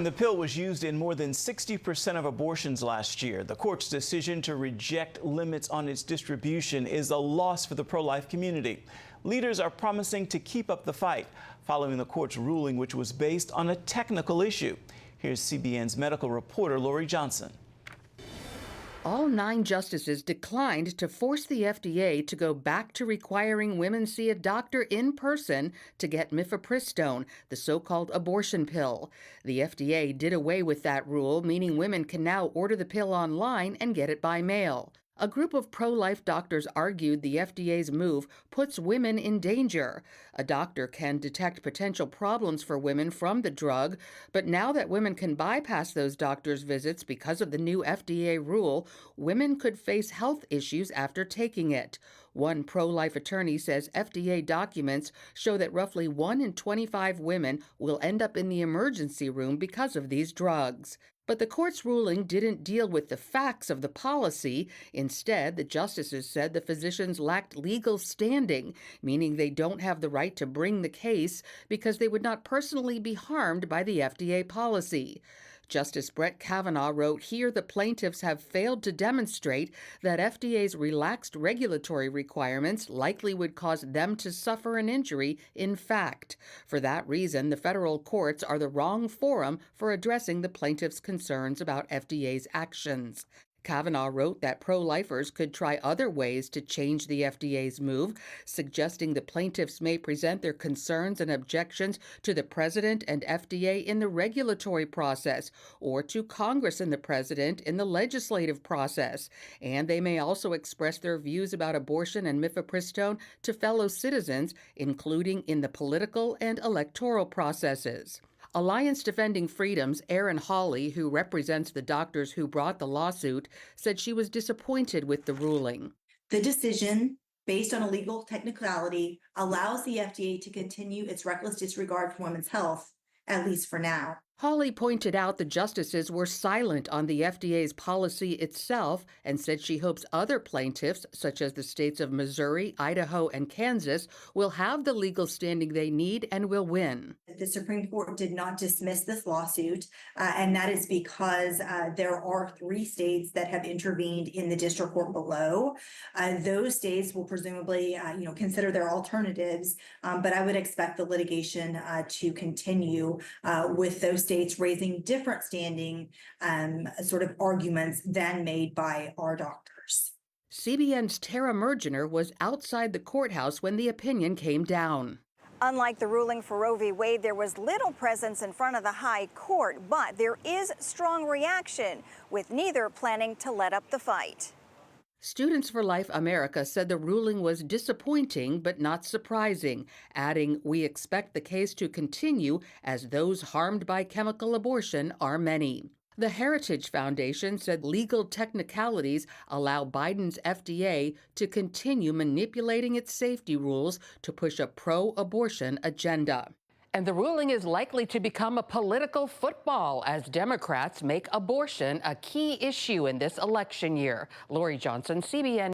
The pill was used in more than 60% of abortions last year. The court's decision to reject limits on its distribution is a loss for the pro-life community. Leaders are promising to keep up the fight following the court's ruling, which was based on a technical issue. Here's CBN's medical reporter, Lorie Johnson. All 9 justices declined to force the FDA to go back to requiring women see a doctor in person to get Mifepristone, the so-called abortion pill. The FDA did away with that rule, meaning women can now order the pill online and get it by mail. A group of pro-life doctors argued the FDA's move puts women in danger. A doctor can detect potential problems for women from the drug, but now that women can bypass those doctors' visits because of the new FDA rule, women could face health issues after taking it. One pro-life attorney says FDA documents show that roughly 1 in 25 women will end up in the emergency room because of these drugs. But the court's ruling didn't deal with the facts of the policy. Instead, the justices said the physicians lacked legal standing, meaning they don't have the right to bring the case because they would not personally be harmed by the FDA policy. Justice Brett Kavanaugh wrote, "Here the plaintiffs have failed to demonstrate that FDA's relaxed regulatory requirements likely would cause them to suffer an injury in fact. For that reason, the federal courts are the wrong forum for addressing the plaintiffs' concerns about FDA's actions." Kavanaugh wrote that pro-lifers could try other ways to change the FDA's move, suggesting the plaintiffs may present their concerns and objections to the president and FDA in the regulatory process, or to Congress and the president in the legislative process. And they may also express their views about abortion and Mifepristone to fellow citizens, including in the political and electoral processes. Alliance Defending Freedom's Erin Hawley, who represents the doctors who brought the lawsuit, said she was disappointed with the ruling. The decision, based on a legal technicality, allows the FDA to continue its reckless disregard for women's health, at least for now. Hawley pointed out the justices were silent on the FDA's policy itself and said she hopes other plaintiffs, such as the states of Missouri, Idaho, and Kansas, will have the legal standing they need and will win. The Supreme Court did not dismiss this lawsuit, and that is because there are 3 states that have intervened in the district court below. Those states will presumably, consider their alternatives, but I would expect the litigation to continue with those states raising different standing sort of arguments than made by our doctors. CBN's Tara Mergener was outside the courthouse when the opinion came down. Unlike the ruling for Roe v. Wade, there was little presence in front of the high court, but there is strong reaction, with neither planning to let up the fight. Students for Life America said the ruling was disappointing but not surprising, adding, "We expect the case to continue as those harmed by chemical abortion are many." The Heritage Foundation said legal technicalities allow Biden's FDA to continue manipulating its safety rules to push a pro-abortion agenda. And the ruling is likely to become a political football as Democrats make abortion a key issue in this election year. Lorie Johnson, CBN